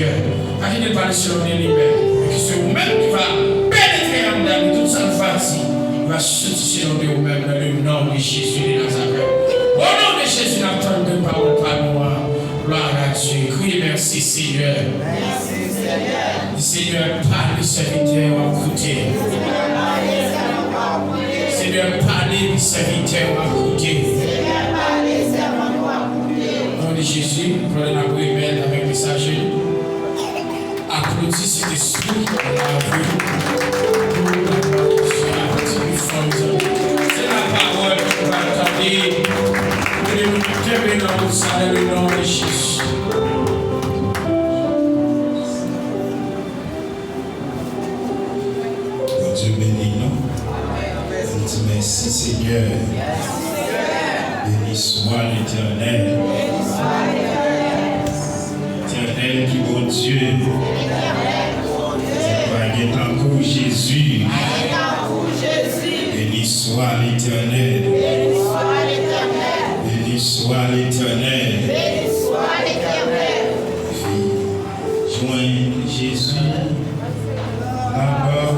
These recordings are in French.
Dieu. Pas qu'il ne parle sur lui-même, mais que c'est vous-même qui va pénétrer en dedans toute sa fatigue. Il va sortir de vous-même dans le nom de Jésus de Nazareth. Au nom de Jésus, n'attendons de parole par nous. Gloire à Dieu. Criez merci Seigneur. Merci Seigneur. Seigneur, parle serviteur à côté. Seigneur, parle serviteur à côté. Au nom de Jésus, prenez la prière avec le messager. Applaudissez cet esprit dans la vie. C'est la parole que vous attendez. Et nous terminons dans le nom de Jésus. Dieu bénit nous. On dit merci Seigneur. Béni soit l'Éternel. L'Éternel qui bon Dieu. C'est pas pour Jésus. Béni soit l'Éternel. Béni soit l'Éternel. Joigne Jésus. Là-bas.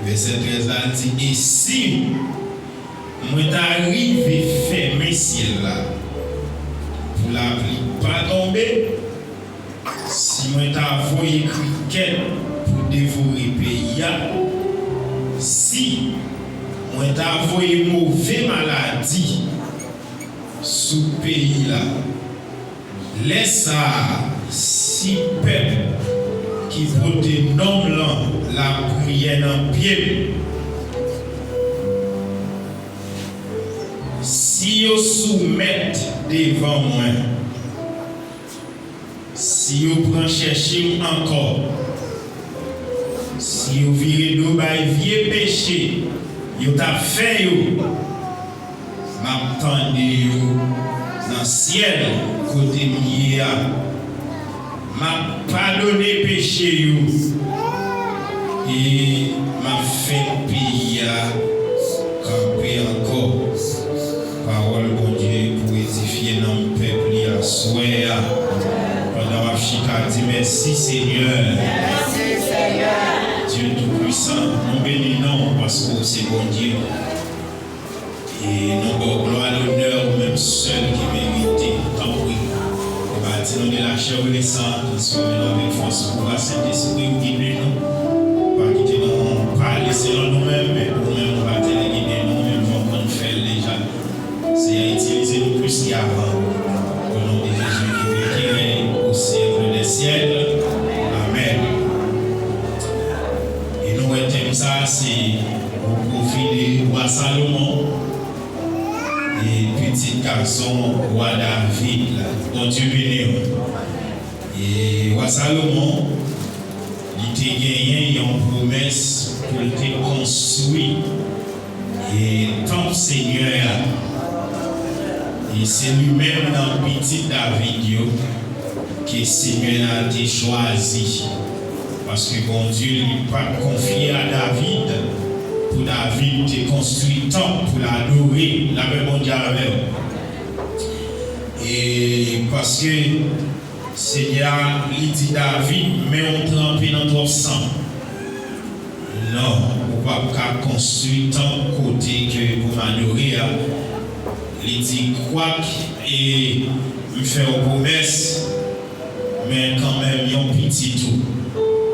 Verset 13 là dit, et si moi t'arrive à fermer ciel là, pour la pluie pas tomber, si moi t'envoie criquet pour dévorer pays, si moi t'ai envoyé mauvaise maladie sous le pays là. Laisse ça, si peuple qui porte nom la prière en pied. Si vous soumettez devant moi, si vous prenez chercher encore, si vous virez de vieux péché, vous avez fait, m'attendez dans le ciel, côté lié, m'a pardonné péché, et m'a fait payer, camper encore. Parole bon Dieu pour édifier notre peuple à souhait. Pendant ma chita dit merci Seigneur. Merci Seigneur. Dieu Tout-Puissant, nous bénissons parce que c'est bon Dieu. Et nous avons gloire à l'honneur, même seul qui mérite. Tant pis. Et bâtis-nous de la chair et le sang, transformez-nous avec force pour la Saint-Esprit, guidez-nous. Pas quitter nous, pas laisser nous-mêmes, mais nous-mêmes, nous va guider nous-mêmes, nous allons faire déjà. C'est à utiliser nous plus qu'avant. Au nom de Jésus qui règne au siècle des siècles. Amen. Et nous retenons ça, c'est au profit du roi Salomon et petit garçon roi David. Bon Dieu béni. Et roi Salomon, il était gagné une promesse pour être construit et temple Seigneur. Et c'est lui-même dans le petit David que le Seigneur a été choisi. Parce que bon Dieu n'a pas confié à David pour David te construire un temple pour l'adorer, la même bon Dieu avec. Et parce que le Seigneur lui dit David, mais on trempe dans ton sang. Non, on ne peut pas construire tant côté que pour m'adorer. Il dit quoi et il fait une promesse, mais quand même il y a un petit tout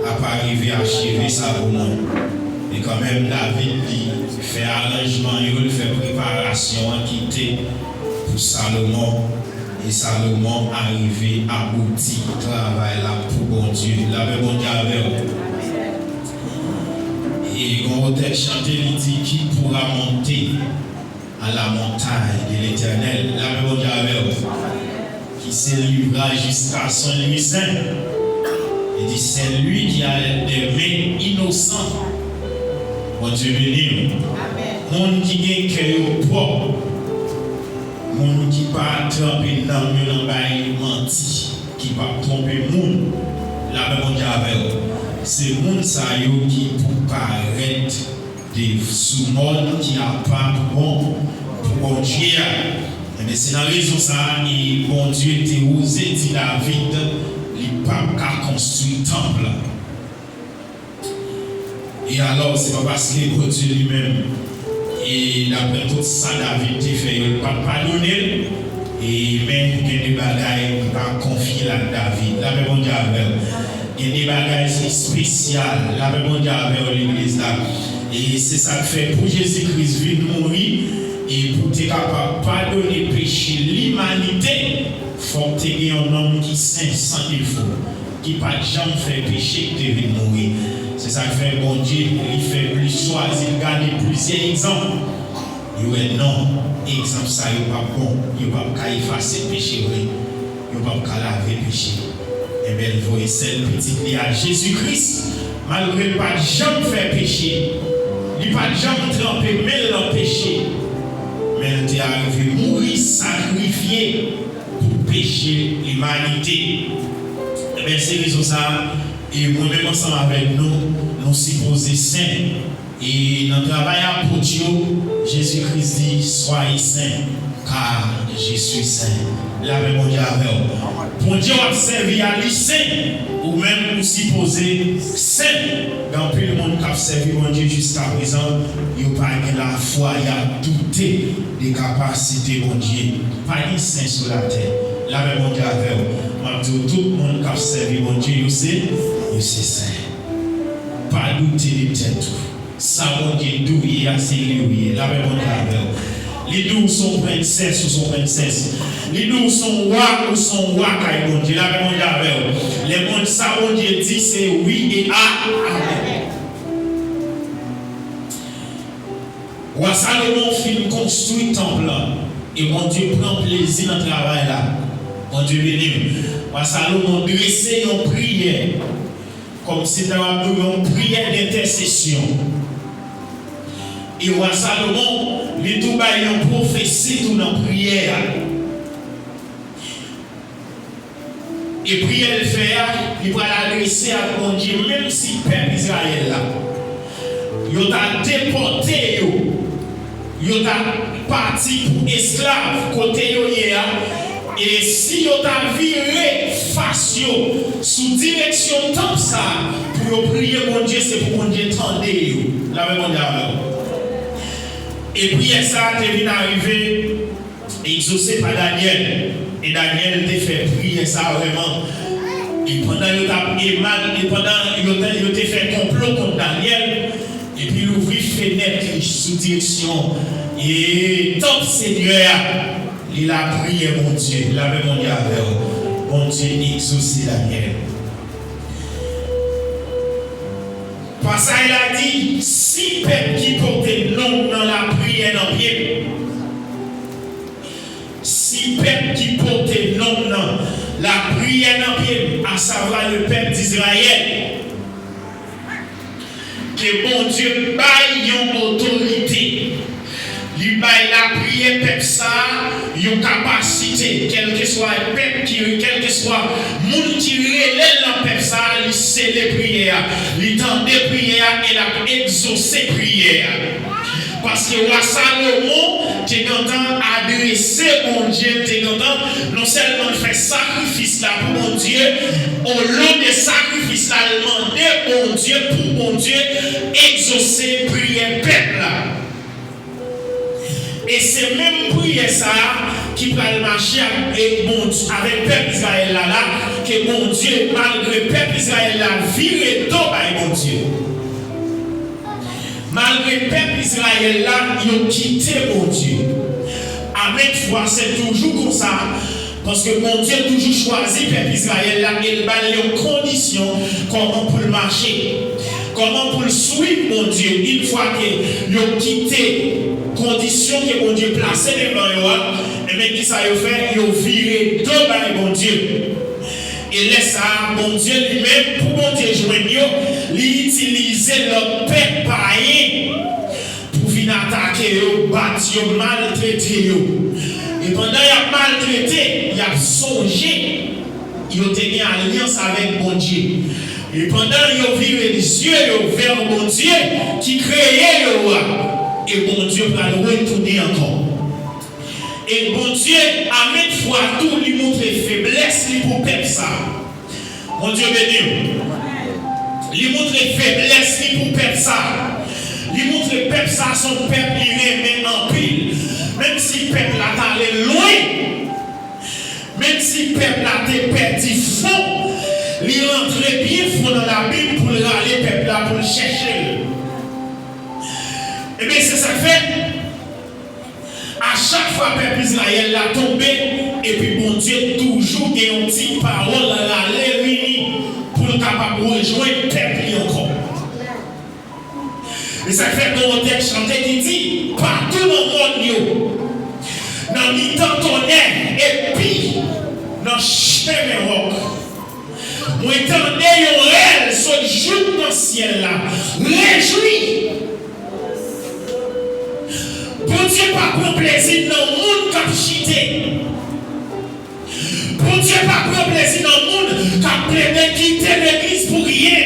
à pas arriver à achever ça pour moi. Et quand même David il fait arrangement, il fait préparation à quitter pour Salomon. Et Salomon arrivé à abouti travail là pour bon Dieu. La même bon Dieu avec. Et on va chanter, il dit qui pourra monter à la montagne de l'Éternel, la même Dieu avec qui s'élèvera jusqu'à son nuit saint. Il dit c'est lui qui a des mains innocentes. Bon Dieu béni. Mon qui gagne cœur propre, mon qui pas tremper dans le bail menti, qui pas tromper moun, la même Dieu avec. C'est moun sa yo qui pour paraître des sous-modes qui a pas bon pour Dieu. Mais c'est la raison ça, et bon Dieu était osé dit David, il n'a pas construit le temple. Et alors, c'est pas parce que bon Dieu lui-même, et d'après tout ça, David a fait, il n'a pas pardonné, et même il y a des bagailles qui pas confier à David. La même bon Dieu avec. Il y a des bagailles spéciales, la même bon Dieu avec l'église là. Et c'est ça que fait pour Jésus-Christ venir mourir et pour être capable de pardonner le péché, l'humanité, il faut que tu aies un homme qui est saint sans défaut, qui n'a pas jamais fait péché que tu es mourir. C'est ça que fait bon Dieu, il fait plus choisir, il garde plusieurs exemples. Il dit non, exemple ça, il n'est pas bon, il ne peut pas effacer le péché, il ne peut pas laver le péché. Et bien, vous voyez, celle petite liée à Jésus-Christ, malgré qu'il n'a pas jamais fait péché. Il n'a pas jamais trempé, mais dans le péché. Mais il est arrivé à mourir, sacrifié pour pécher l'humanité. Et bien, c'est raison ça. Et moi-même, ensemble avec nous, nous supposons saints. Et dans le travail à Dieu, Jésus-Christ dit soyez saints, car je suis saint. La même Dieu avec vous. Pour Dieu, on servi à lui saint, ou même vous supposez saint. Dans plus le monde qui a servi mon Dieu jusqu'à présent, il n'y a pas la foi, il y a douté des capacités de mon Dieu. Pas de saint sur la terre. La même Dieu avec vous. Tout le monde qui a servi mon Dieu, c'est saint. Pas douter de tête. ça bon Dieu doué assez lui la même les doux sont princesses ou sont princesses. Les doux sont rois ou sont rois car bon Dieu la même les mondes ça bon Dieu dit c'est oui et amen. Roi Salomon fin construit temple et mon Dieu prend plaisir dans le travail là. Mon Dieu béni. Roi Salomon dressé une prière comme si c'était une prière d'intercession. Et roi Salomon, il tout bail une prophétie tout dans prière. Et prière le faire, il va l'adresser à mon Dieu, même si le peuple Israël là, il a déporté, il a parti pour esclaves côté hier. Et si on a viré face sous direction comme ça, pour prier mon Dieu, c'est pour mon Dieu tendez la même manière. Et prière ça, t'es venu arriver, exaucé par Daniel. Et Daniel t'a fait prier ça vraiment. Et pendant il t'a fait complot contre Daniel, et puis il ouvrit fenêtre sous direction. Et top Seigneur. Il a prié mon Dieu, il avait mon Dieu avec mon Dieu exaucé Daniel. Par ça, il a dit, si peuple qui portait nom dans la prière dans pied, si peuple qui portait nom dans la prière dans pied, à savoir le peuple d'Israël, que mon Dieu baille une autorité. Il baille la prière peuple ça, une capacité, quel que soit le peuple quel que soit le monde qui relève la peuple ça, il sait les prières, il tend des prières et il a exaucé prières. Parce que roi Salomon, tu es content adresser mon Dieu, tu es content non seulement faire sacrifice là pour mon Dieu, au long des sacrifices là, demander mon Dieu pour mon Dieu, exaucer prière peuple là. Et c'est même prière ça qui va marcher avec le peuple Israël là, que mon Dieu, malgré le peuple Israël là, vire tout par mon Dieu. Malgré le peuple Israël là, ils ont quitté mon Dieu. Avec foi, c'est toujours comme ça. Parce que mon Dieu a toujours choisi le peuple Israël là, il va les conditions, comment pour le marcher. Comment pour le suivre mon Dieu, une fois qu'ils ont quitté conditions que mon Dieu placé devant eux, et bien qui ça a fait, ils ont viré devant mon Dieu. Et laisse ça, mon Dieu lui-même, pour mon Dieu joindre, il utilisait leur peuple païen pour venir attaquer, battre, maltraiter. Et pendant qu'il a maltraité, il a songé, il a tenu alliance avec mon Dieu. Et pendant qu'ils ont viré les yeux vers mon Dieu qui créait le roi, et mon Dieu va le retourner encore. Et mon Dieu, à maintes fois, tout lui montre faiblesse pour peuple ça. Mon Dieu béni. Il montre faiblesse pour peuple ça. Il montre peuple ça, son peuple il remet en pile. Même si peuple a allé loin, même si peuple a été perdu fond, il rentre bien fond dans la Bible pour aller peuple là pour le chercher. Et bien c'est ça que fait. À chaque fois peuple Israël l'a tombé, et puis mon Dieu toujours a une petite parole à la lévini pour le capable de rejoindre le peuple encore. Et ça fait dans le texte chanté qui dit, partout dans le monde, dans mi-temps tonnerre, et puis dans chemin roc. Moi entendez un réel, ce jour dans le ciel là, réjouis. Bon Dieu pas prendre plaisir dans le monde qui a chité. Bon Dieu pas prendre plaisir dans le monde qui a plaidé quitter l'église pour rien.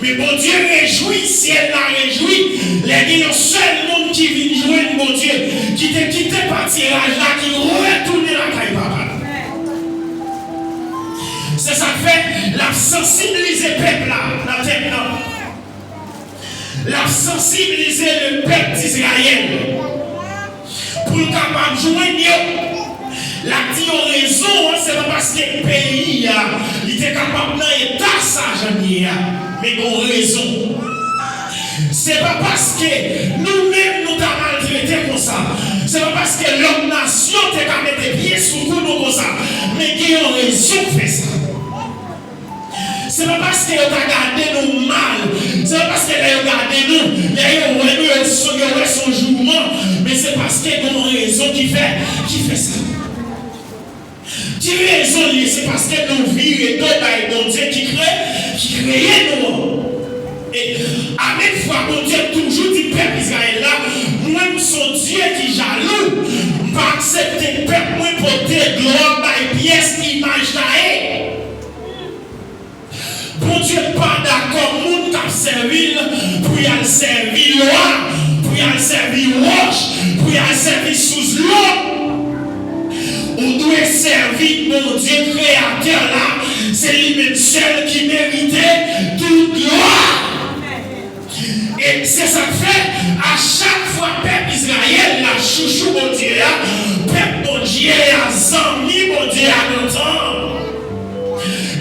Mais bon Dieu réjouit, ciel là réjouit. Il y a un seul monde qui vient jouer mon Dieu, qui te quitté par tirage là, qui retourne la caille papa. C'est ça que fait la sensibiliser le peuple là, dans tête là. La sensibiliser le peuple d'Israël pour le capable de joindre. La raison, c'est pas parce que le pays il était capable d'état ça, mais pour raison. c'est pas parce que nous-mêmes nous t'avons maltraité comme ça. C'est pas parce que l'autre nation t'a qu'à mettre pied sous nous comme ça. Mais qui ont raison de faire ça. C'est pas parce que vous avez gardé nous mal. C'est pas parce que vous avez gardé nous. Il y a son jugement. Mais c'est parce que vous avez raison qui fait ça. Qui raison, c'est parce que nous vivons dans le bon Dieu qui crée nous. Et à même fois, mon Dieu toujours dit peuple Israël là, nous sommes Dieu qui jaloux, pas accepter le peuple, moi porter gloire par pièce, image là. Bon Dieu pas d'accord, moun qui a servi pour y aller servir loi, pour y aller servir roche, pour y aller servir sous l'eau. On doit servir mon Dieu créateur là, c'est lui-même seul qui méritait toute gloire. Et c'est ça que fait, à chaque fois, peuple Israël, la chouchou, mon Dieu, peuple, mon Dieu, a zami, mon Dieu, à longtemps.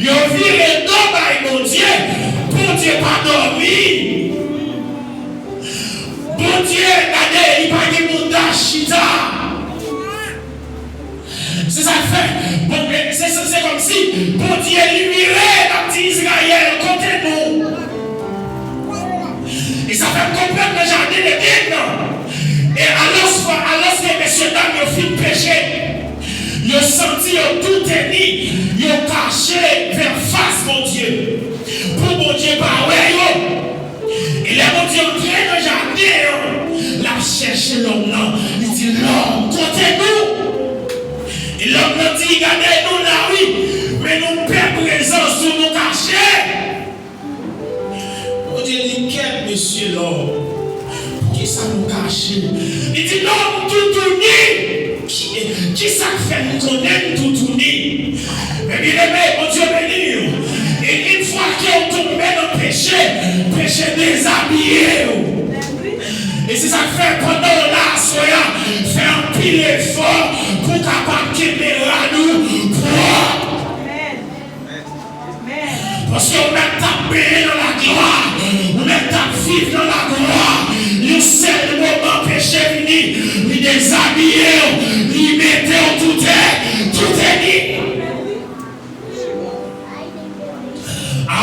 Yo viré d'eau, mon Dieu, bon Dieu, pas dormi. Bon Dieu, regardez, il n'y a pas de monde d'achita. C'est ça que fait, bon, c'est comme si, bon Dieu, libéré, la petite Israël, côté nous. Et ça fait comprendre le jardin de Dieu. Et alors que messieurs dames ont fait péché, ils ont senti, ils ont tout tenu, ils ont caché vers face mon Dieu. Pour mon Dieu, bah ouais, et là, mon Dieu, entré dans le jardin, là, chercher l'homme là. Il dit, l'homme, côté nous. Et l'homme nous dit, regardez-nous là, oui, mais nous perdons présence sur nous cachés. Dieu dit, quel monsieur l'homme, qui ça nous cache? Il dit, l'homme tout tourné, qui ça fait nous connaître tout tourné? Mais bien aimé, mon Dieu béni, et une fois qu'on tombe dans le péché, péché déshabillé. Et c'est ça que fait pendant la soya, fait un pile effort pour capable caméra nous propre. Parce qu'on a tapé dans la gloire. On est à vivre dans la gloire. Le seul moment péché fini, il déshabille, il mettait tout est dit.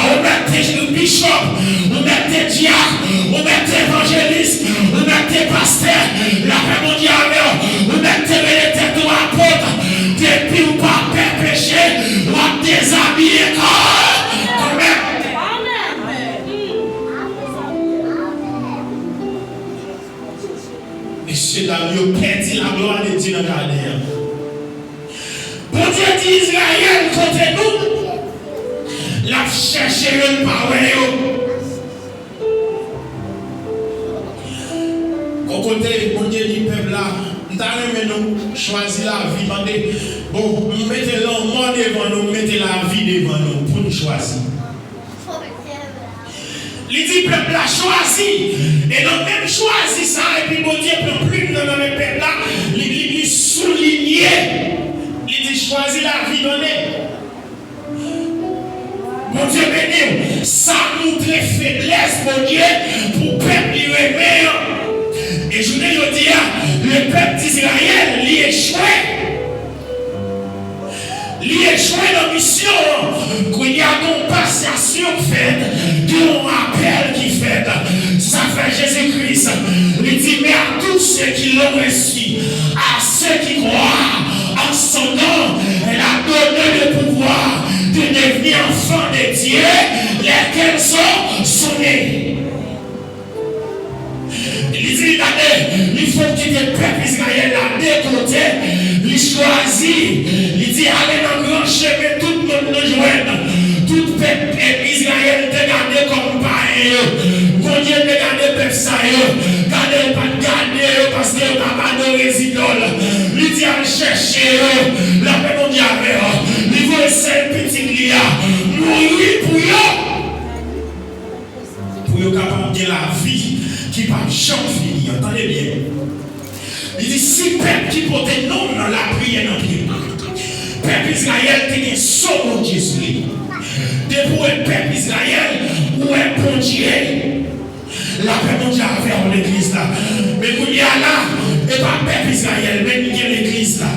On mettait le bishop, on mettait diacre, on mettait évangéliste, on mettait pasteur, la paix mondiale, on mettait les têtes de l'apôtre, depuis ou pas péché, on a déshabillé quand même. Messieurs, dames, ils ont perdu la gloire de Dieu dans le jardin. Bon Dieu dit Israël, côté nous, la chercher le power. Côté, bon Dieu dit peuple là, nous choisir la vie. Bon, mettez l'homme devant nous, mettez la vie devant nous pour nous choisir. Il dit peuple a choisi. Et donc même choisi ça. Et puis bon Dieu prend plus dans le peuple là. Il souligne. Il dit choisis la vie donnée. Mon Dieu béni. Ça nous fait faiblesse, mon Dieu, pour peuple y remettre. Et je vous dis, le peuple d'Israël l'y échoué. L'y échoué dans la mission. Qu'il y a une passation faite. Un appel qui fait, ça fait Jésus-Christ. Il dit, mais à tous ceux qui l'ont reçu, à ceux qui croient en son nom, elle a donné le pouvoir de devenir enfants de Dieu, lesquels sont sonnés. Il dit, regardez, il faut quitter le peuple Israël à deux côtés, il choisit, il dit, allez dans le grand chemin, tout le monde nous joigne. Tout peuple Israël te gardé comme païen. Bon Dieu te gardé peuple ça. Gardez pas de garder parce que vous n'avez pas de résident. Il dit à chercher la paix mondiale. Il veut essayer petit lia. Mourir pour eux. Pour eux capable de la vie qui va jamais finir. Entendez bien. Il dit si peuple qui porte non dans la prière dans le pied. Peuple Israël te son bon Dieu sur lui. De pour le peuple Israël ou un bon Dieu. La paix mondiale vers l'église là. Mais il y a là, et pas peuple Israël, mais il y a l'église là.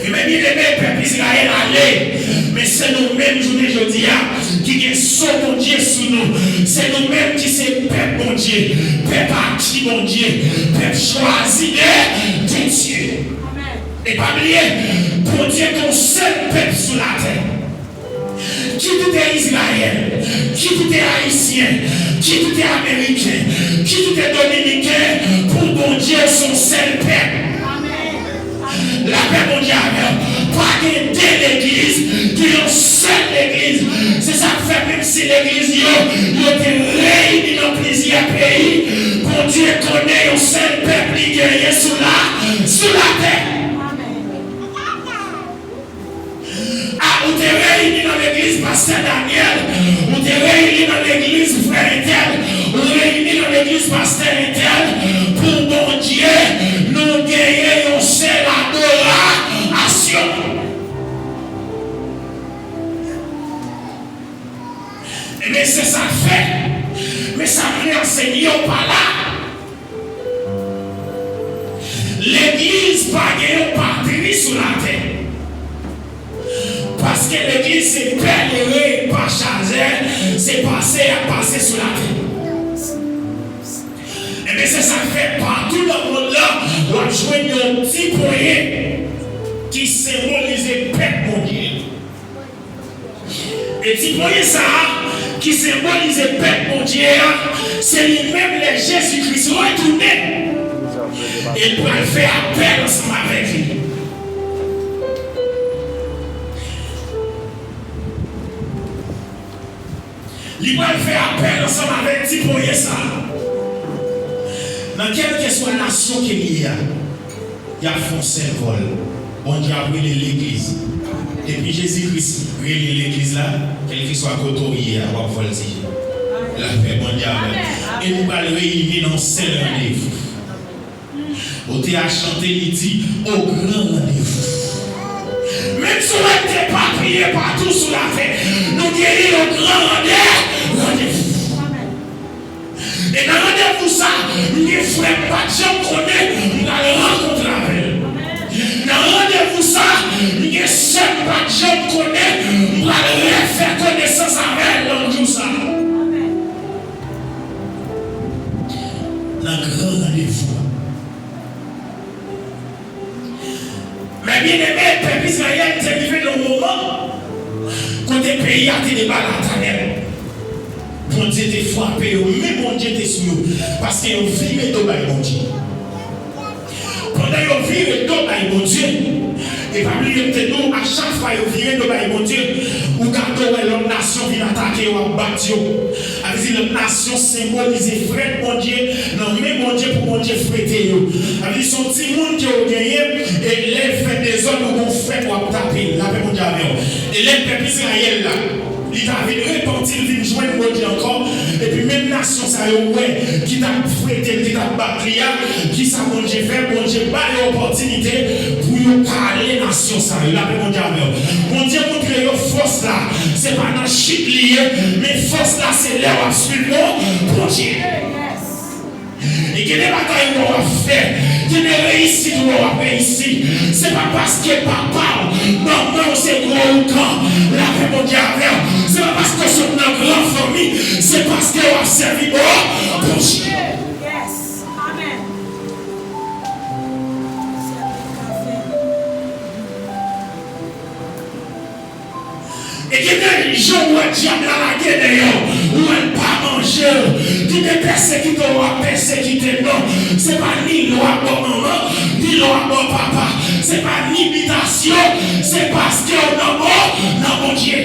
Et même il y a le peuple Israël allé. Mais c'est nous-mêmes, je dis, qui est sauvé mon Dieu sous nous. C'est nous-mêmes qui sommes peuple mon Dieu. Peuple acquis mon Dieu. Peuple choisi de Dieu. Et pas oublier, pour Dieu qu'on seul peuple sous la terre. Qui tout est Israël, qui tout est haïtien, qui tout est américain, qui tout est dominicain, pour mon Dieu son seul peuple. La paix mondiale, pas de l'église, qui est une seule église. C'est ça que fait, même si l'église est réunie dans plusieurs pays, pour Dieu connaît un seul peuple qui est sous la terre. Ah, vous êtes réunis dans l'église, Pasteur Daniel, vous êtes réunis dans l'église, Frère Intel, vous êtes réunis dans l'église, Pasteur Intel, pour mon Dieu, nous gagnons une seule adoration. Et bien, c'est ça fait, mais ça me enseigner par là. L'église pas gagner partie sur la terre. Parce que l'église c'est pèlerin, pas chargé, c'est passé à passer sur la terre. Et bien c'est ça que fait partout dans le monde là, on va jouer un petit point qui symbolise le peuple mon Dieu. Et petit point ça, qui symbolise le peuple mon Dieu, c'est lui-même le Jésus-Christ retourné. Il peut faire appel ensemble avec lui. Il va faire appel ensemble avec petit pour ça. Dans quelle que soit la nation qu'il y a, il y a foncé le vol. Bon Dieu a brûlé l'église. Et puis Jésus-Christ brûlé l'église là, quel que soit le côté il y a, on va voltiger. La paix, bon Dieu. Et nous allons réunir dans ce rendez-vous. Au théâtre chanté, il dit au grand rendez-vous. Même si on n'était pas prié partout sur la terre, nous guérissons au grand rendez-vous. Et dans le rendez-vous, ça, nous ne ferons pas de gens qu'on est, nous allons rencontrer avec. Dans le rendez-vous, ça, nous ne sommes pas de gens qu'on est, nous allons faire connaissance avec dans le jour ça. Dans le grand rendez-vous. Mais bien aimé, le peuple Israël est arrivé dans le moment quand le pays a été débattu à la terre. Bon Dieu était frappé, mais bon Dieu était sur nous. Parce qu'ils ont viré d'eau par bon Dieu. Pendant qu'ils ont viré d'eau par bon Dieu, et parmi eux, nous, à chaque fois qu'ils ont viré d'eau par bon Dieu, ou quand l'autre nation vient attaquer ou abattre, avec l'autre nation symbolise frère bon Dieu, non mais bon Dieu pour bon Dieu fêter. Avec son petit monde qui a gagné, et les faits des hommes ont fait pour taper, la paix mondiale. Et les peuples Israël là. Il a répandu, il vient joindre mon Dieu encore. Et puis même nation, ça y est, qui t'a fouetté, qui t'a battu, qui ça mon Dieu fait, mon Dieu pas l'opportunité pour nous parler nation, ça y est, la paix mondiale. Mon Dieu montre une force là, c'est pas dans chip lié, mais force là, c'est l'air absolument pour Dieu. Et quelle bataille on va faire, quelle réussite on va faire ici, c'est pas parce que papa, maman, c'est gros ou grand, la paix mondiale, c'est pas parce que c'est une grande famille, c'est parce qu'on a servi pour Dieu. Yes. Amen. Et qu'il y a des gens où un diable à la guerre d'ailleurs, où elle pas manger, qui te persécute ou persécuter, non. C'est pas ni loi pour maman, ni loi pour papa. C'est pas ni imitation, c'est parce qu'on a mort dans mon Dieu.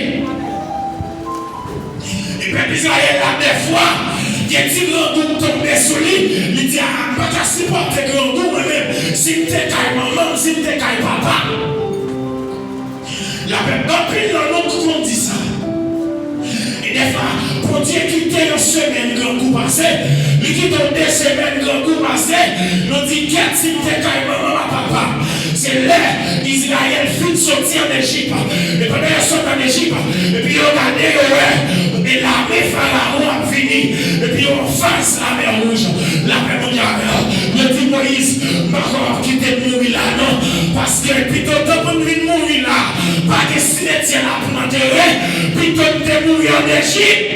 Et puis Israël, là, des fois, il y a un petit grand goût tombé sur lui, il dit, ah, pas qu'à supporter grand goût moi-même, si t'es caille maman, si t'es caille papa. La paix d'empile dans notre monde dit ça. Et des fois, pour Dieu quitter une semaine grand coup passé, il quitte 2 semaines grand coup passé, nous dit qu'est-ce que t'es caille maman, papa. C'est là Israël fit sortir d'Égypte. Et pendant qu'ils sont en Égypte, et puis regardez, et l'armée Pharaon a fini fini. Et puis on face la mer rouge. La paix mondiale. Le dit Moïse, encore quitter mourir là, non. Parce que plutôt que pour mourir là, pas de cimetière là pour m'enterrer, plutôt que de mourir en Égypte.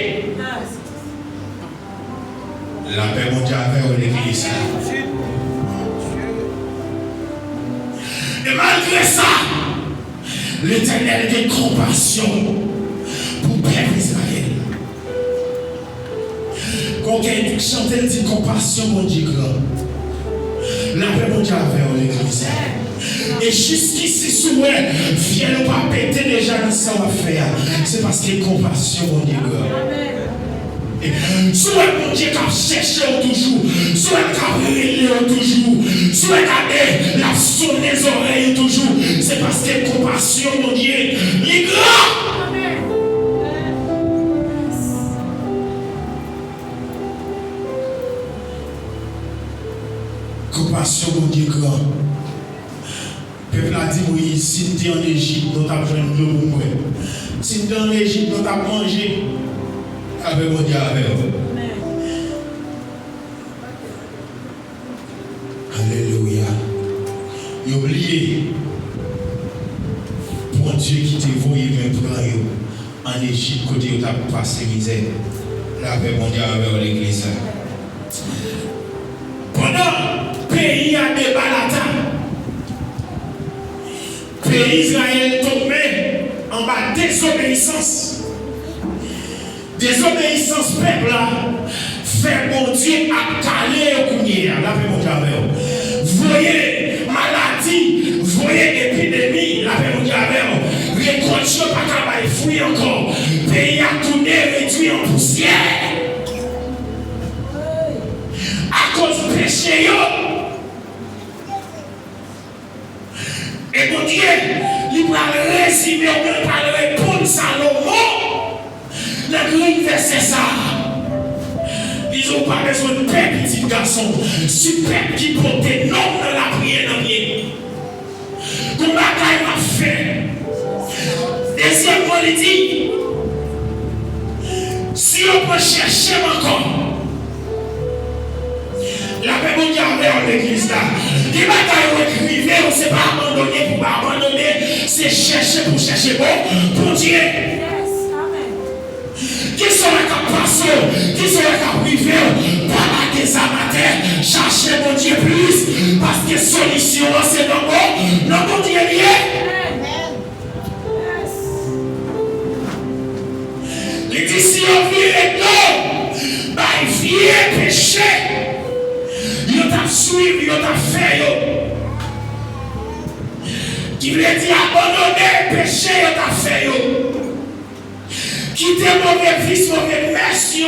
La paix mondiale vers l'église. Et malgré ça, l'Éternel a des compassion pour le peuple Israël. Quand quelqu'un chante, il dit compassion, mon Dieu grand. La paix mondiale vers l'église. Et jusqu'ici, souvent, viens pas péter déjà dans ça faire. C'est parce qu'il y a compassion, mon Dieu grand. Soit mon Dieu qui cherche toujours, soit qui brille toujours, soit qui a sonné les oreilles toujours, c'est parce que compassion, mon Dieu, il est grand. Compassion, mon Dieu, grand. Le peuple a dit, oui, si tu es en Égypte, nous t'avons besoin de l'eau. Si tu es en Égypte, nous t'avons mangé. Avec mon Dieu, avec vous. Alléluia. Et oubliez, pour Dieu qui t'a envoyé même pour en Égypte, côté où tu as passé misère. Là, avec mon Dieu, avec l'église. Pendant le pays a débattu, le pays Israël tombé en bas de désobéissance. Désobéissance peuple là, fait mon Dieu à caler au cougnier. La paix mon Dieu avec vous. Voyez maladie, voyez épidémie, la paix mon Dieu avec vous. Récolte pas qu'à fouiller encore. Pays a tourné, réduit en poussière. À cause du péché. Et mon Dieu, il va résumer, il va répondre Salomon. Le grand verset ça. Ils n'ont pas besoin de père, petit garçon. Super qui porte non dans la prière dans pied. Comment il m'a fait? Deuxièmement, il dit si on peut chercher encore, la paix mondiale vers l'église là. Les batailles écrivées, on ne s'est pas abandonné pour pas abandonner, c'est chercher pour chercher bon pour Dieu. Qui serait capable, qui serait capable de vivre par la désamatère, chercher mon Dieu plus, parce que solution c'est non bon Dieu lié. Les disciples viennent non, bah ils viennent pécher, ils ont suivi, ils ont fait, qui veut dire abandonner péché, ils ont fait. Quittez mauvais vice, mauvais merci.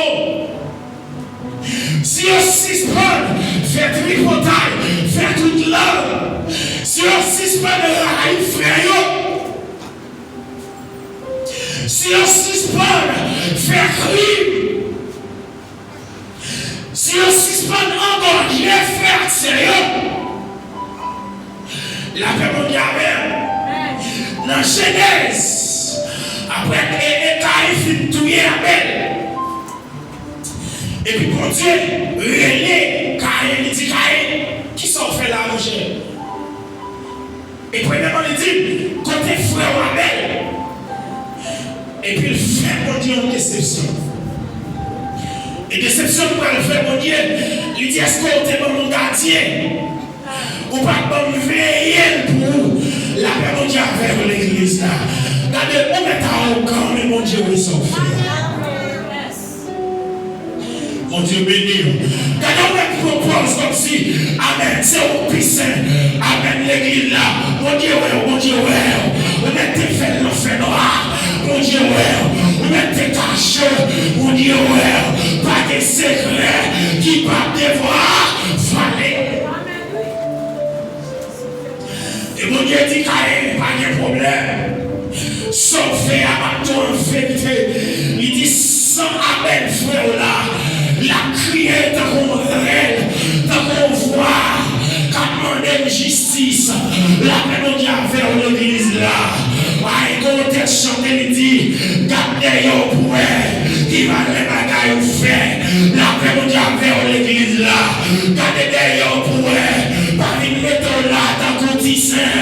Si on suspend, fait tripotaille, fait toute l'âme. Si on suspend la haine frère, si on suspend, fait crime. Si on suspend encore, j'ai fait sérieux. La paix mondiale, dans Genèse. Après, Caïn tout Abel. Et puis, pour Dieu, relais, Caïn, il dit Caïn, qui s'en fait là, mon cher? Et premièrement, il dit, côté frère Abel. Et puis, il fait, mon Dieu, une déception. Et déception, pour le faire, mon Dieu, il dit, est-ce qu'on est mon gardien? Ou pas me veiller pour la paix mondiale vers l'église là? Regardez, on met à camp, mais mon Dieu, oui, son frère. Mon Dieu béni. Regardez, on propose comme si, Amen, c'est au piscin. Amen, l'église là. Mon Dieu, ouais. On met tes fêtes, l'enfer noir. Mon Dieu, ouais. On met tes caches. Mon Dieu, ouais. Pas de secret qui va devoir faller. Et mon Dieu dit, Caïn, pas de problème. Sauf à ton vérité. Il dit, sans Abel, frère là, la criée dans mon rêve, dans mon voix, quand on justice, la paix mondiale vers l'église là. Il chanter, il dit, gardez qui va les bagailles faire. La paix mondiale vers l'église là. Gardez derrière pour elle. Pas une méthode là dans le quotidien.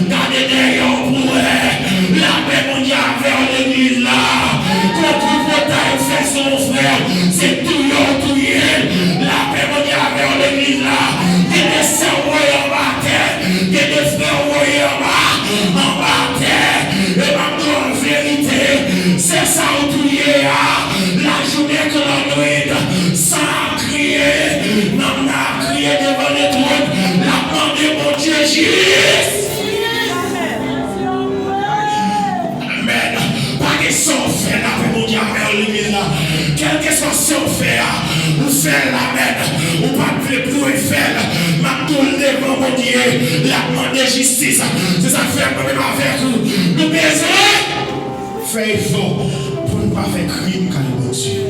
Gardez derrière pour elle. La paix mondiale vers l'église là. Quand tu veux faire son frère, c'est tout le la paix mondiale vers l'église là. Il y a des sœurs en bas terre. Il y a des frères en bas terre. Et maintenant, en vérité, c'est ça où tu es la journée que l'on nuit, sans crier, non, n'a crié devant les trônes, la demandé mon Dieu Jésus. Amen. Pas de son fait la paix mondiale vers l'église là. Quel que soit son fait, ou fait la mène, ou pas plus pour faire, ma tourne devant mon Dieu, la demande de justice. C'est ça fait même avec nous. Nous besoin faire effort pour ne pas faire crime quand le bon Dieu.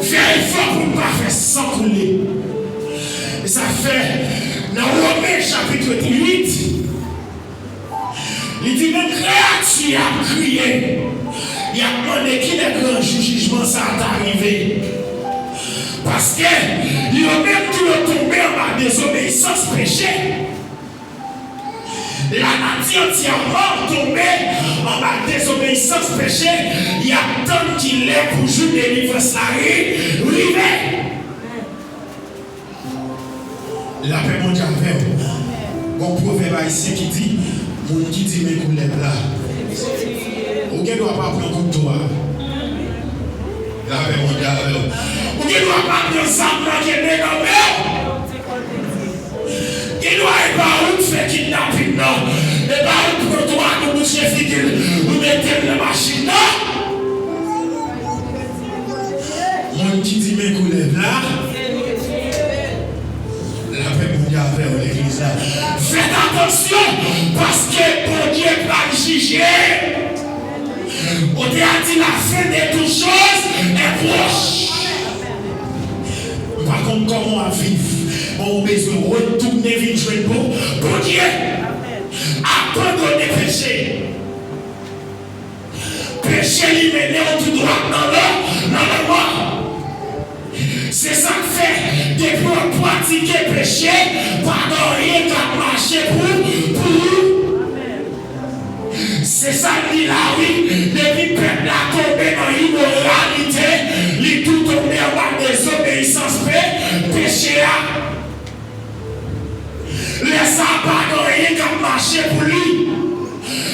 Faire effort pour ne pas faire sang couler. Et ça fait dans Romains chapitre 8. Il dit même créature a crié. Il a demandé qui est grand jugement ça arrivé. Parce que il a même tout tombé en bas désobéissance péché. La nature entièrement tombée en bas désobéissance péché. Il y a tant qu'il est pour jouer des livres salariés. La paix mondiale avec bon proverbe ici qui dit mon qui dit mes coups là. Ou ne doit pas prendre coup de toi. La paix mondiale avec ou ne doit pas prendre semblant qui est dans il doit être pas où faire kidnapping non. Et pas où pour toi nous boucher figure ou mettez la machine non. Mon qui dit mes coups là. La paix mondiale avec l'église là. Faites attention parce que bon Dieu va juger. On t'a dit la fin de toutes choses est proche. Par contre, comment on vivre? On a besoin de retourner vite pour Dieu. Abandonner le péché. Péché lui mène tout droit dans le mort. C'est ça que fait depuis on pratiquer le péché, pardon, rien qu'à marcher pour c'est ça qu'il a oui, depuis le peuple a tombé dans l'immoralité, il tout tombé en bas de désobéissance, péché là. Laisse pardon, rien qu'à marcher pour lui.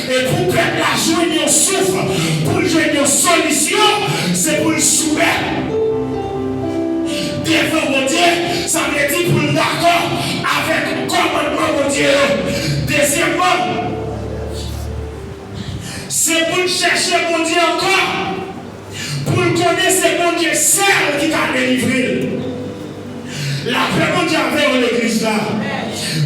Et pour le peuple a joué une souffle, pour jouer une solution, c'est pour le soumettre. Devant mon Dieu, ça veut dire pour le d'accord avec le commandement mon Dieu. Deuxièmement, c'est pour chercher mon Dieu encore. Pour connaître c'est mon Dieu seul qui t'a délivré. La paix mon Dieu avec l'église là.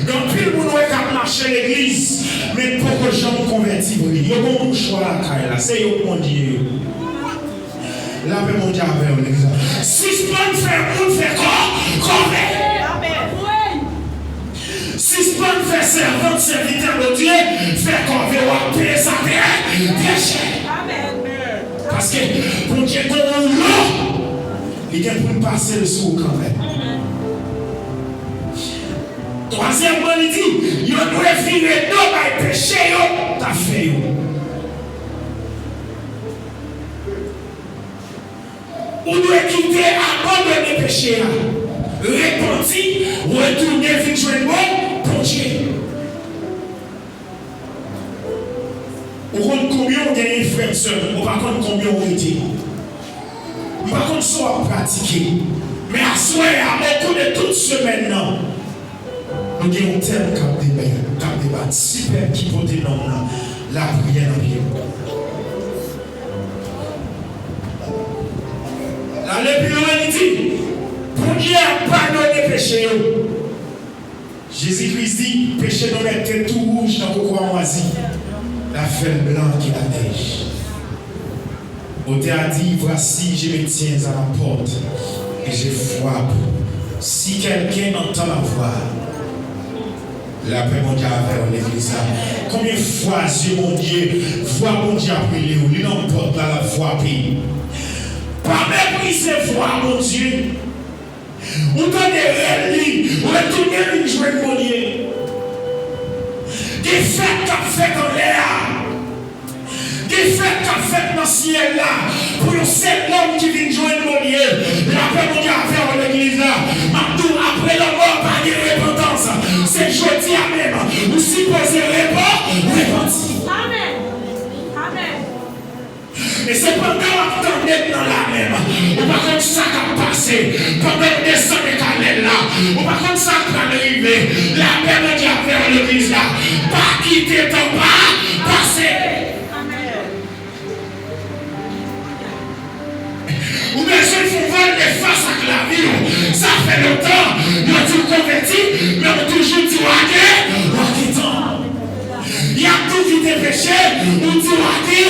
Donc plus le monde qui marché l'église, mais pourquoi les gens convertis pour lui. Il y a un bon choix là, c'est mon Dieu. La paix mon Dieu avec l'église. Si ce qu'on fait quoi? Si ce qu'on fait servant, serviteur de Dieu, fait qu'on veut payer sa terre, péché. Parce que pour Dieu, quand on l'a, il y a pour passer le sou quand même. Troisièmement, il dit, il doit finir dans le péché, t'as fait. On doit quitter, abandonner le péché, repentir, retourner vite pour Dieu. On compte combien on gagne frères et sœurs, on va compte combien on été. On va compte soit pratiquer. Mais à soi, à beaucoup de toute semaine, non. Nous avons un tel cap de débat super qui porte dans la prière en Dieu. Allez plus loin, il dit, pour Dieu pardonner les péchés. Jésus-Christ dit, péché dans la tête tout rouge dans le coco moisi. La feuille blanche qui la neige. On t'a dit, voici, je me tiens à la porte et je frappe. Si quelqu'un entend la voix, la paix mondiale vers l'église. Combien de fois, Dieu mon Dieu, voix mon Dieu appelé, il n'emporte la voix pays. mépriser foi, mon Dieu. Ou donner réel, ou retourner une joie de mon Dieu. Des fêtes qu'a fait en l'air. Des fêtes qu'a fait dans le ciel là. Pour le seul homme qui vient joindre mon Dieu. La paix mon Dieu a fait en l'église là. Après la mort, pas de repentance. C'est jeudi à même. Vous supposez repentir. Amen. Amen. Et c'est pendant que vous êtes dans la même. Ou pas comme ça qui a passé. Pendant que vous descendez Canel là. Ou pas comme ça qui va arriver. La paix mon Dieu a fait en l'église là. Pas quitter ton pas. Passer. Ou bien ceux qui font vol des faces à la vie. Ça fait longtemps. Nous avons tout converti. Mais on a toujours dit waké. Il y a tout qui est péché. On dit waké.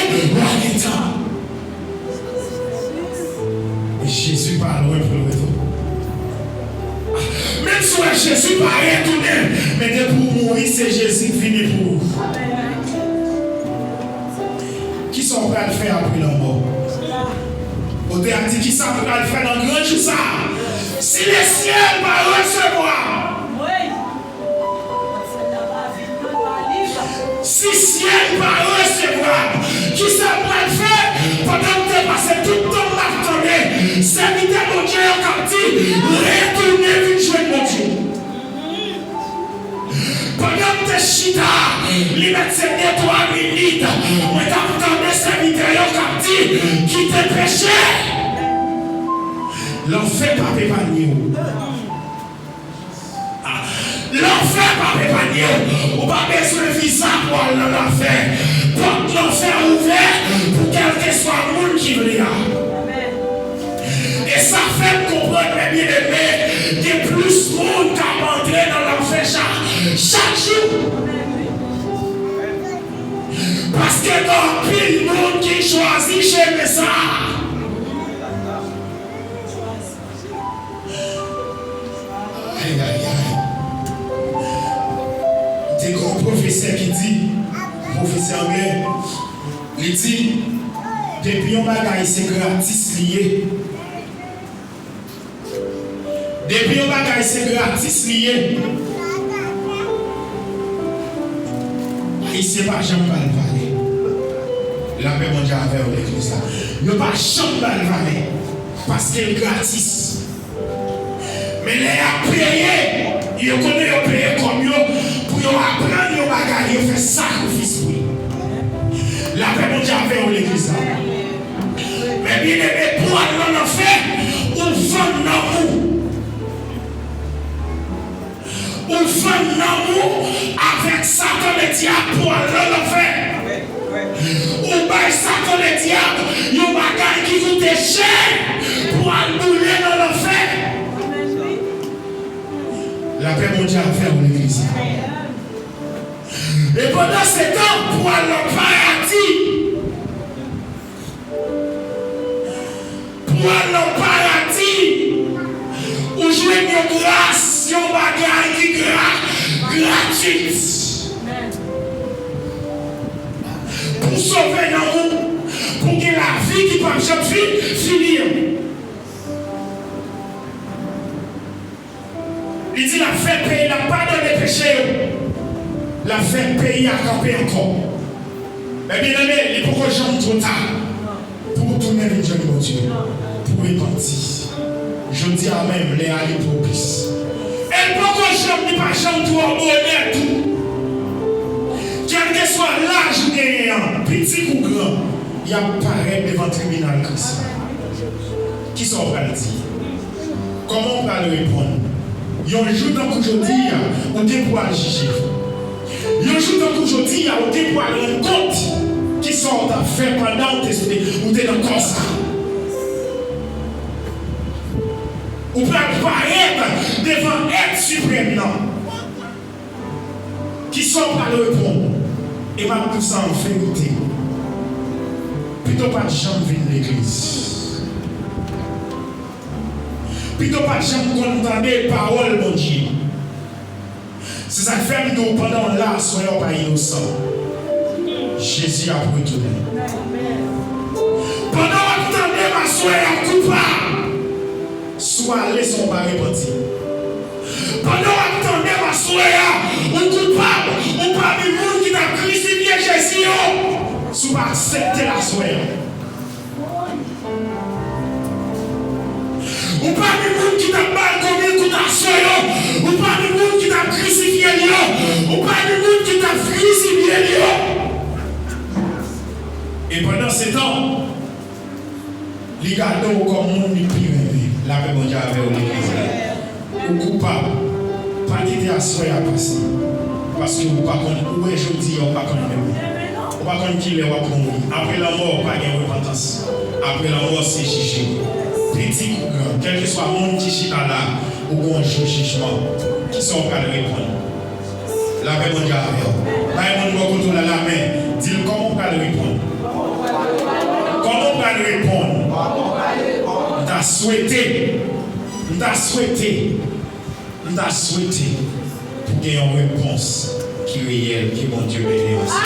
Et Jésus parle loin pour le retour. Même si Jésus parle retourner. Mais de pour mourir, c'est Jésus qui finit pour vous. Qui sont prêts à le faire après la mort? On a dit qui ça va le faire dans le grand jour ça. Si les ciels va recevoir. Si le ciel va recevoir. Qui ça va le faire pendant que tu as passé tout ton martonné. Serviteur mon Dieu comme dit. Retournez vite jouer mon Dieu. Pendant que tu es chita. Les médecins de 3 minutes. On t'a entendu serviteur comme dit. Qui te péché. L'enfer pas épargné. L'enfer pas épargné. On pas besoin de visa pour aller dans l'enfer. Porte l'enfer ouvert pour quel que soit le monde qui vient. Et ça fait comprendre, mes bien-aimés, qu'il y a plus de monde qui a entré dans l'enfer chaque jour. Parce que dans pile de monde qui choisit chez ça. Aïe, aïe, aïe. C'est un professeur qui dit, professeur anglais, il dit, depuis un bagage c'est gratis lié. Depuis un bagage c'est gratis lié. Il ne pas jamais mal valer. La paix mon Dieu avec l'église là. Il ne pas jamais mal valer. Parce qu'il est gratis. Mais les a payé. Il connaît les payer comme eux. Pour apprendre les bagages, il fait sacrifice. La paix mon Dieu avec l'église là. Mais bien aimé, pour aller en enfer, on vend l'amour. On vend l'amour avec Satan le diable pour aller en enfer. On baille Satan le diable, il y a un bagage qui coûte cher pour aller mourir dans l'enfer. La paix mondiale à faire en l'église. Et pendant ce temps, pour aller au paradis, pour aller au paradis, où jouer une grâce, un bagage qui est gratuite. Pour sauver l'amour, pour que la vie qui peut jamais finir. Il dit la fait payer, la pardon des péchés. La fait payer à camper encore. Mais bien aimé, il faut que j'aime trop tard. Pour retourner avec Dieu, mon Dieu. Pour repentir. Je dis à même les alliés propices. Et pour que j'aime, il pas j'aime tout honnête tout. Quel que soit l'âge ou gagnant, petit ou grand, il y a pareil devant le tribunal Christ. Qui sont prêts à le dire? Comment on va le répondre? Il y a un jour dans aujourd'hui, on est pour aller juger. Il y a un jour dans aujourd'hui, on est pour aller rendre compte qui sont à faire pendant que tu es dans le corps. On peut apparaître devant être suprême, non? Qui sont pas le répondre. Et ma tout ça en vérité. Plutôt pas de chambre de l'église. Plutôt pas de chambre d'entendre les paroles, mon Dieu. C'est ça que fait que nous, pendant là, soyons pas innocents. Jésus a retourné. Pendant que vous entendez ma soeur coupable. soit laissons pas repentir. Pendant que tu es ma soeur, on coupable, on parmi monde qui t'a crucifié Jésus, soit accepter la soeur. Ou pas de monde qui t'a mal commis contre ta soeur, ou pas de monde qui t'a crucifié, ou pas de monde qui t'a crucifié. Et pendant ce temps, les gars comme monde qui pire, la paix mondiale avec l'église. Ou coupable, pas quitter la soeur à passer. Parce que vous ne pouvez pas où est aujourd'hui, vous ne pouvez pas connaître. Vous ne pouvez pas connaître qui est mourir. Après la mort, pas de repentance. Après la mort, c'est jugé. Petit ou grand, quel que soit le monde qui chita là, ou un jugement, qui sont prêts à répondre. La paix mondiale avec vous. Là, il y a un contrôle à la main. Dis-le comment on peut répondre. Comment on peut répondre? On t'a souhaité. On t'a souhaité. On t'a souhaité pour qu'il y ait une réponse qui est réelle, qui mon Dieu bénit aussi.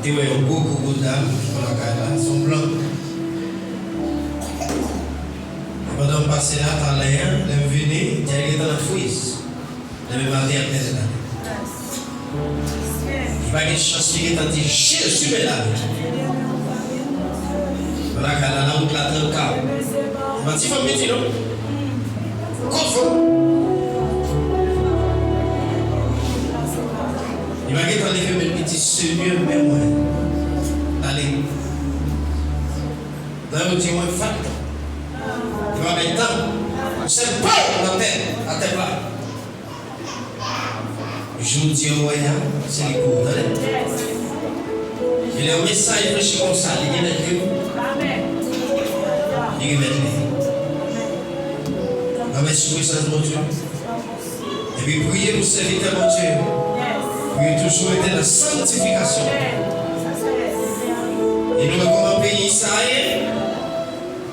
Tu vois, beaucoup d'âmes qui sont blancs. Pendant que passer là, t'as l'air, les venus, tu es dans la fouille. Les mêmes matin après là. Il va y avoir une chance qui est en train de Jésus est là. Voilà, quand la route là, t'es en cas. Il va dire, faut me dire, non? Il va y avoir un petit seigneur, même moi. Allez. Dans le petit moins fat. Il va mettre temps. C'est pas la terre, à terre là. Je vous dis au moyen, c'est les cours. Il y a un message prêché comme ça, il y a des lieux. Il y a des lieux. Merci pour ça, mon Dieu. Et puis priez pour serviteur, mon Dieu. Priez toujours être dans la sanctification. Et nous, comme un pays israélien,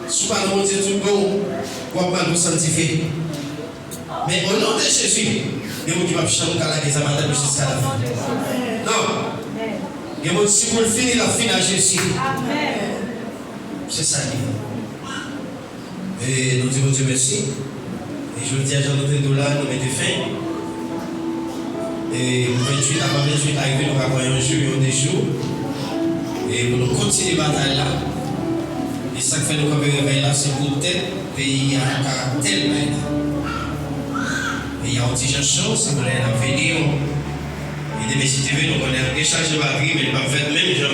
souvent, mon Dieu, tout bon, pour nous sanctifier. Mais au nom de Jésus, il y a des gens qui vont changer la matin jusqu'à la fin. Non. Il y a des gens qui vont finir la fin à Jésus. C'est ça. Et nous disons Dieu merci. Et je vous dis à Jean-Noté Doula, nous mettons fin. Et 28 avant 28 arrivé, nous avons un jour et des jours. Et nous continuons la bataille là. Et ça fait nous réveiller là, c'est pour peut-être pays à un caractère. Et il y a un petit chanson, si vous voulez la venir. Et des messieurs TV, nous on a déchargé la batterie, mais il va faire même, j'ai